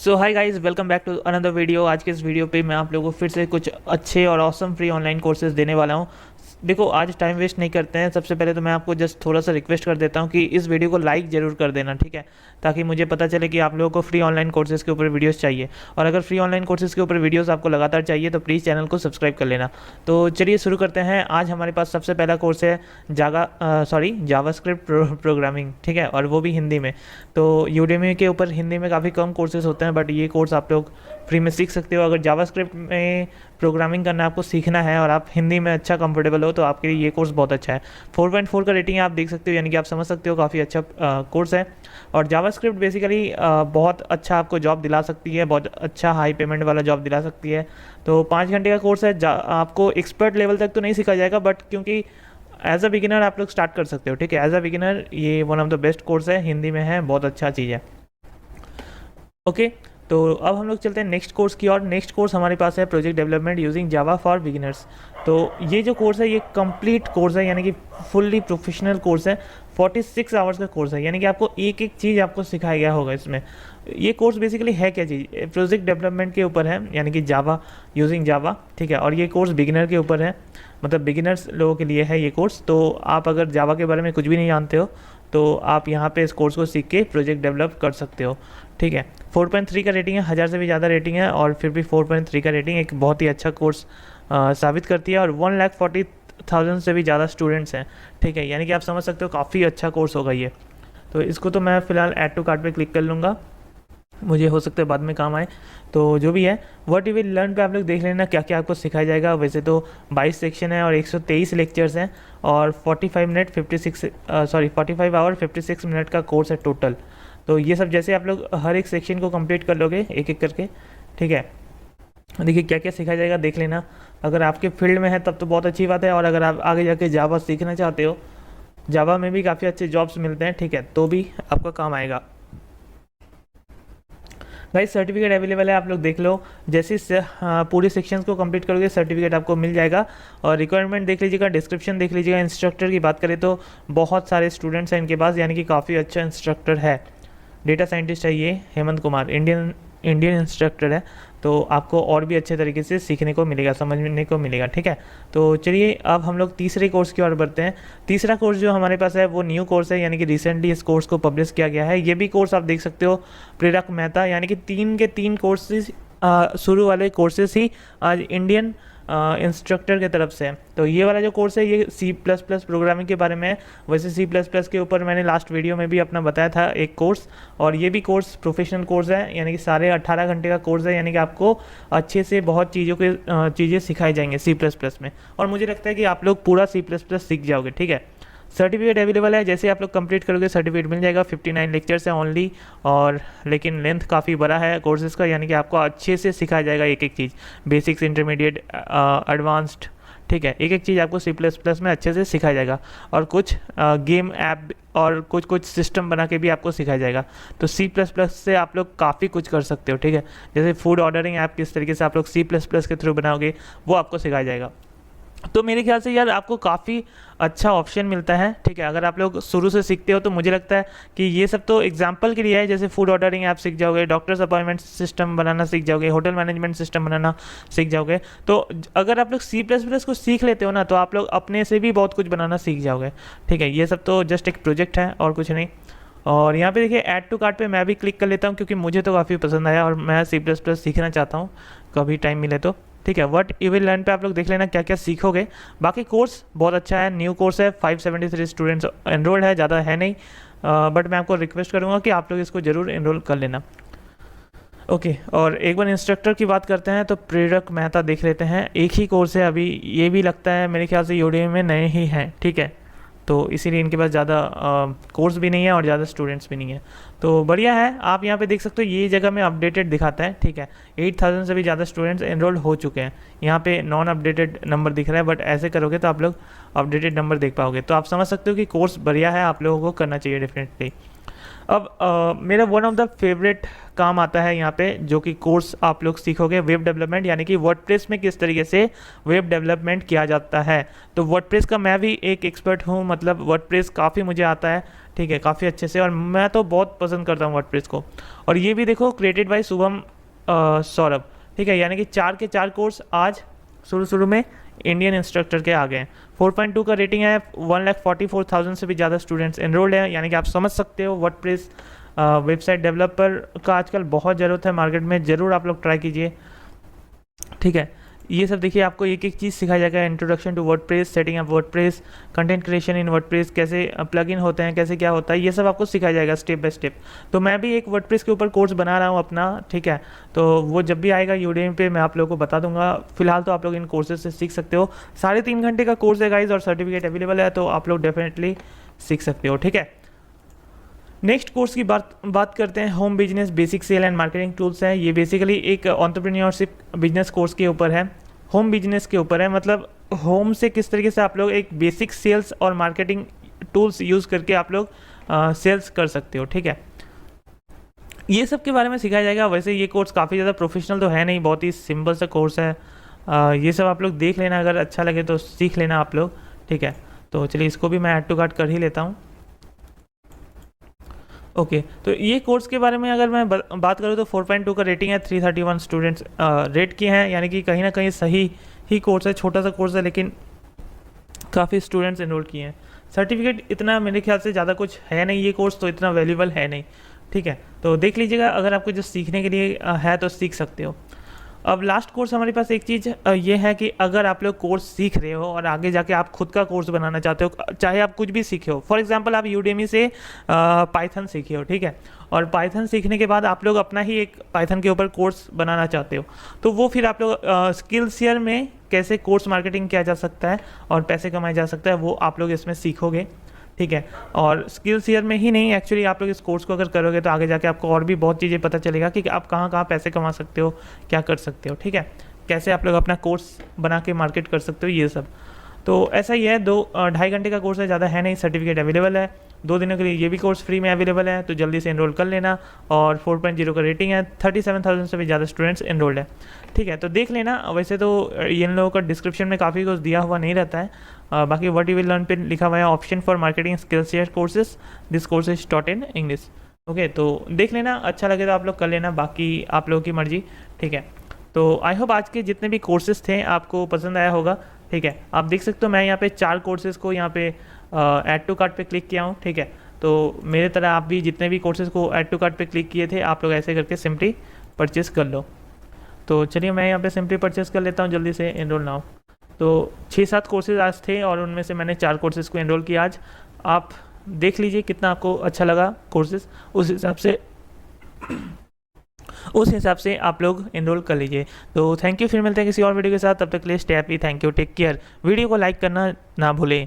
So hi guys, welcome back to another video. आज के इस वीडियो पे मैं आप लोगों को फिर से कुछ अच्छे और ऑसम फ्री ऑनलाइन कोर्सेज देने वाला हूँ। देखो, आज टाइम वेस्ट नहीं करते हैं। सबसे पहले तो मैं आपको जस्ट थोड़ा सा रिक्वेस्ट कर देता हूँ कि इस वीडियो को लाइक ज़रूर कर देना, ठीक है, ताकि मुझे पता चले कि आप लोगों को फ्री ऑनलाइन कोर्सेज़ के ऊपर वीडियोस चाहिए। और अगर फ्री ऑनलाइन कोर्सेज़ के ऊपर वीडियोस आपको लगातार चाहिए तो प्लीज़ चैनल को सब्सक्राइब कर लेना। तो चलिए शुरू करते हैं। आज हमारे पास सबसे पहला कोर्स है जावास्क्रिप्ट प्रोग्रामिंग, ठीक है, और वो भी हिंदी में। तो यूडेमी के ऊपर हिंदी में काफ़ी कम कोर्सेज होते हैं, बट ये कोर्स आप लोग फ्री में सीख सकते हो। अगर जावास्क्रिप्ट में प्रोग्रामिंग करना आपको सीखना है और आप हिंदी में अच्छा कंफर्टेबल हो तो आपके लिए ये कोर्स बहुत अच्छा है। 4.4 का रेटिंग है, आप देख सकते हो, यानी कि आप समझ सकते हो काफ़ी अच्छा कोर्स है। और जावास्क्रिप्ट बेसिकली बहुत अच्छा आपको जॉब दिला सकती है, बहुत अच्छा हाई पेमेंट वाला जॉब दिला सकती है। तो 5 घंटे का कोर्स है। आपको एक्सपर्ट लेवल तक तो नहीं सिखाया जाएगा, बट क्योंकि एज अ बिगिनर आप लोग स्टार्ट कर सकते हो, ठीक है। एज अ बिगिनर ये one of the best course है, हिंदी में है, बहुत अच्छा चीज़ है। ओके, तो अब हम लोग चलते हैं नेक्स्ट कोर्स की। और नेक्स्ट कोर्स हमारे पास है project development using Java for beginners. तो ये जो कोर्स है ये कंप्लीट कोर्स है, यानी कि फुल्ली प्रोफेशनल कोर्स है। 46 आवर्स का कोर्स है, यानी कि आपको एक एक चीज़ आपको सिखाया गया होगा इसमें। ये कोर्स बेसिकली है क्या चीज़, प्रोजेक्ट डेवलपमेंट के ऊपर है, यानी कि जावा यूजिंग जावा, ठीक है। और ये कोर्स बिगिनर के ऊपर है, मतलब बिगिनर्स लोगों के लिए है ये कोर्स। तो आप अगर जावा के बारे में कुछ भी नहीं जानते हो तो आप यहाँ पे इस कोर्स को सीख के प्रोजेक्ट डेवलप कर सकते हो, ठीक है। 4.3 का रेटिंग है, 1000 से भी ज़्यादा रेटिंग है, और फिर भी 4.3 का रेटिंग एक बहुत ही अच्छा कोर्स साबित करती है। और 1,40,000 से भी ज़्यादा स्टूडेंट्स हैं, ठीक है, यानी कि आप समझ सकते हो काफ़ी अच्छा कोर्स होगा ये। तो इसको तो मैं फ़िलहाल ऐड टू कार्ट पे क्लिक कर लूँगा, मुझे हो सकता है बाद में काम आए। तो जो भी है व्हाट यू विल लर्न पे आप लोग देख लेना क्या क्या आपको सिखाया जाएगा। वैसे तो 22 सेक्शन है और 123 लेक्चर्स हैं और 45 आवर 56 मिनट का कोर्स है टोटल। तो ये सब जैसे आप लोग हर एक सेक्शन को कंप्लीट कर लोगे एक एक करके, ठीक है। देखिए क्या क्या सिखाया जाएगा देख लेना। अगर आपके फील्ड में है तब तो बहुत अच्छी बात है, और अगर आप आगे जाके जावा सीखना चाहते हो, जावा में भी काफ़ी अच्छे जॉब्स मिलते हैं, ठीक है, तो भी आपका काम आएगा। गाइस सर्टिफिकेट अवेलेबल है, आप लोग देख लो। जैसे पूरी सेक्शंस को कंप्लीट करोगे सर्टिफिकेट आपको मिल जाएगा। और रिक्वायरमेंट देख लीजिएगा, डिस्क्रिप्शन देख लीजिएगा। इंस्ट्रक्टर की बात करें तो बहुत सारे स्टूडेंट्स हैं इनके पास, यानी कि काफ़ी अच्छा इंस्ट्रक्टर है। डेटा साइंटिस्ट है ये हेमंत कुमार, इंडियन इंस्ट्रक्टर है। तो आपको और भी अच्छे तरीके से सीखने को मिलेगा, समझने को मिलेगा, ठीक है। तो चलिए अब हम लोग तीसरे कोर्स की ओर बढ़ते हैं। तीसरा कोर्स जो हमारे पास है वो न्यू कोर्स है, यानी कि रिसेंटली इस कोर्स को पब्लिश किया गया है। ये भी कोर्स आप देख सकते हो, प्रेरक मेहता, यानी कि 3 के 3 कोर्सेज शुरू वाले कोर्सेज ही आज इंडियन इंस्ट्रक्टर की तरफ से है। तो ये वाला जो कोर्स है ये C++ प्रोग्रामिंग के बारे में है। वैसे C++ के ऊपर मैंने लास्ट वीडियो में भी अपना बताया था एक कोर्स, और ये भी कोर्स प्रोफेशनल कोर्स है, यानी कि साढ़े 18 घंटे का कोर्स है, यानी कि आपको अच्छे से बहुत चीज़ें सिखाई जाएंगे C++ में। और मुझे लगता है कि आप लोग पूरा C++ सीख जाओगे, ठीक है। सर्टिफिकेट अवेलेबल है, जैसे आप लोग कंप्लीट करोगे सर्टिफिकेट मिल जाएगा। 59 लेक्चर्स है ओनली, और लेकिन लेंथ काफ़ी बड़ा है कोर्सेज का, यानी कि आपको अच्छे से सिखाया जाएगा एक एक चीज़, बेसिक्स, इंटरमीडिएट, एडवांस्ड, ठीक है। एक एक चीज़ आपको C++ में अच्छे से सिखाया जाएगा। और कुछ गेम ऐप और कुछ सिस्टम बना के भी आपको सिखाया जाएगा। तो C++ से आप लोग काफ़ी कुछ कर सकते हो, ठीक है। जैसे फूड ऑर्डरिंग ऐप किस तरीके से आप लोग C++ के थ्रू बनाओगे वो आपको सिखाया जाएगा। तो मेरे ख्याल से यार आपको काफ़ी अच्छा ऑप्शन मिलता है, ठीक है। अगर आप लोग शुरू से सीखते हो तो मुझे लगता है कि ये सब तो एग्जांपल के लिए है। जैसे फूड ऑर्डरिंग ऐप सीख जाओगे, डॉक्टर्स अपॉइंटमेंट सिस्टम बनाना सीख जाओगे, होटल मैनेजमेंट सिस्टम बनाना सीख जाओगे। तो अगर आप लोग C++ को सीख लेते हो ना तो आप लोग अपने से भी बहुत कुछ बनाना सीख जाओगे, ठीक है। ये सब तो जस्ट एक प्रोजेक्ट है और कुछ नहीं। और यहाँ पे देखिए ऐड टू कार्ट पे मैं भी क्लिक कर लेता हूँ, क्योंकि मुझे तो काफ़ी पसंद आया और मैं C++ सीखना चाहता हूँ कभी टाइम मिले तो, ठीक है। व्हाट यू विल लर्न पे आप लोग देख लेना क्या क्या सीखोगे। बाकी कोर्स बहुत अच्छा है, न्यू कोर्स है, 573 स्टूडेंट्स एनरोल्ड है, ज़्यादा है नहीं, बट मैं आपको रिक्वेस्ट करूँगा कि आप लोग इसको ज़रूर एनरोल कर लेना। ओके, और एक बार इंस्ट्रक्टर की बात करते हैं तो प्रेरक मेहता देख लेते हैं। एक ही कोर्स है अभी, ये भी लगता है मेरे ख्याल से यूडेमी में नए ही हैं, ठीक है। तो इसीलिए इनके पास ज़्यादा कोर्स भी नहीं है और ज़्यादा स्टूडेंट्स भी नहीं है। तो बढ़िया है, आप यहाँ पे देख सकते हो ये जगह में अपडेटेड दिखाता है, ठीक है। 8000 से भी ज़्यादा स्टूडेंट्स एनरोल्ड हो चुके हैं। यहाँ पे नॉन अपडेटेड नंबर दिख रहा है, बट ऐसे करोगे तो आप लोग अपडेटेड नंबर देख पाओगे। तो आप समझ सकते हो कि कोर्स बढ़िया है, आप लोगों को करना चाहिए डेफिनेटली। अब मेरा वन ऑफ द फेवरेट काम आता है यहाँ पे, जो कि कोर्स आप लोग सीखोगे, वेब डेवलपमेंट, यानी कि वर्डप्रेस में किस तरीके से वेब डेवलपमेंट किया जाता है। तो वर्डप्रेस का मैं भी एक एक्सपर्ट हूँ, मतलब वर्डप्रेस काफ़ी मुझे आता है, ठीक है, काफ़ी अच्छे से, और मैं तो बहुत पसंद करता हूँ वर्डप्रेस को। और ये भी देखो क्रिएटेड बाय शुभम सौरभ, ठीक है, यानी कि 4 के 4 कोर्स आज शुरू में इंडियन इंस्ट्रक्टर के आ गए हैं। 4.2 का रेटिंग है, 1,44,000 से भी ज़्यादा स्टूडेंट्स एनरोल्ड हैं, यानी कि आप समझ सकते हो वर्डप्रेस वेबसाइट डेवलपर का आजकल बहुत ज़रूरत है मार्केट में, ज़रूर आप लोग ट्राई कीजिए, ठीक है। ये सब देखिए आपको एक एक चीज़ सिखाया जाएगा, introduction to WordPress, setting up WordPress, content creation in WordPress, कैसे प्लगइन होते हैं, कैसे क्या होता है, ये सब आपको सिखाया जाएगा स्टेप बाय स्टेप। तो मैं भी एक वर्डप्रेस के ऊपर कोर्स बना रहा हूँ अपना, ठीक है, तो वो जब भी आएगा यूडेमी पे मैं आप लोगों को बता दूंगा। फिलहाल तो आप लोग इन कोर्सेज से सीख सकते हो, 3.5 घंटे का कोर्स है गाइज, और सर्टिफिकेट अवेलेबल है, तो आप लोग डेफिनेटली सीख सकते हो, ठीक है। नेक्स्ट कोर्स की बात करते हैं, home business basic sale and marketing tools है। ये बेसिकली एक एंटरप्रेन्योरशिप बिजनेस कोर्स के ऊपर है, होम बिजनेस के ऊपर है, मतलब होम से किस तरीके से आप लोग एक बेसिक सेल्स और मार्केटिंग टूल्स यूज़ करके आप लोग सेल्स कर सकते हो, ठीक है। ये सब के बारे में सिखाया जाएगा। वैसे ये कोर्स काफ़ी ज़्यादा प्रोफेशनल तो है नहीं, बहुत ही सिंपल सा कोर्स है। ये सब आप लोग देख लेना, अगर अच्छा लगे तो सीख लेना आप लोग, ठीक है। तो चलिए इसको भी मैं ऐड टू कार्ट कर ही लेता हूँ। ओके तो ये कोर्स के बारे में अगर मैं बात करूँ तो 4.2 का रेटिंग है, 331 स्टूडेंट्स रेट किए हैं, यानी कि कहीं ना कहीं सही ही कोर्स है, छोटा सा कोर्स है लेकिन काफ़ी स्टूडेंट्स एनरोल किए हैं। सर्टिफिकेट इतना मेरे ख्याल से ज़्यादा कुछ है नहीं, ये कोर्स तो इतना वैल्यूबल है नहीं, ठीक है। तो देख लीजिएगा, अगर आपको जो सीखने के लिए है तो सीख सकते हो। अब लास्ट कोर्स हमारे पास एक चीज़ ये है कि अगर आप लोग कोर्स सीख रहे हो और आगे जाके आप खुद का कोर्स बनाना चाहते हो, चाहे आप कुछ भी सीखे हो, फॉर एग्जांपल आप यूडेमी से पाइथन सीखे हो, ठीक है, और पाइथन सीखने के बाद आप लोग अपना ही एक पाइथन के ऊपर कोर्स बनाना चाहते हो, तो वो फिर आप लोग स्किल शेयर में कैसे कोर्स मार्केटिंग किया जा सकता है और पैसे कमाया जा सकता है वो आप लोग इसमें सीखोगे, ठीक है। और स्किल शेयर में ही नहीं, एक्चुअली आप लोग इस कोर्स को अगर करोगे तो आगे जाके आपको और भी बहुत चीज़ें पता चलेगा कि आप कहाँ कहाँ पैसे कमा सकते हो, क्या कर सकते हो, ठीक है, कैसे आप लोग अपना कोर्स बना के मार्केट कर सकते हो, ये सब। तो ऐसा ही है, 2-2.5 घंटे का कोर्स है, ज़्यादा है नहीं, सर्टिफिकेट अवेलेबल है 2 दिनों के लिए, ये भी कोर्स फ्री में अवेलेबल है, तो जल्दी से एनरोल कर लेना। और 4.0 का रेटिंग है, 37,000 से भी ज़्यादा स्टूडेंट्स एनरोल्ड है, ठीक है। तो देख लेना, वैसे तो इन लोगों का डिस्क्रिप्शन में काफ़ी कुछ दिया हुआ नहीं रहता है, बाकी व्हाट यू विल लर्न पे लिखा हुआ है option for marketing skill share courses, this course is taught in English, okay. तो देख लेना, अच्छा लगे तो आप लोग कर लेना, बाकी आप लोगों की मर्जी, ठीक है। तो आई होप आज के जितने भी कोर्सेज थे आपको पसंद आया होगा, ठीक है। आप देख सकते हो मैं यहाँ पे 4 कोर्सेज़ को यहाँ पे ऐड टू कार्ट पे क्लिक किया हूँ, ठीक है। तो मेरे तरह आप भी जितने भी कोर्सेज़ को ऐड टू कार्ट पे क्लिक किए थे, आप लोग ऐसे करके सिंपली परचेज़ कर लो। तो चलिए मैं यहाँ पे सिंपली परचेज़ कर लेता हूँ जल्दी से, एनरोल नाउ। तो 6-7 कोर्सेज़ आज थे और उनमें से मैंने 4 कोर्सेज़ को एनरोल किया आज। आप देख लीजिए कितना आपको अच्छा लगा कोर्सेज़, उस हिसाब से आप लोग एनरोल कर लीजिए। तो थैंक यू, फिर मिलते हैं किसी और वीडियो के साथ, तब तक के लिए stay happy, thank you, take care. Video को लाइक करना ना भूलें।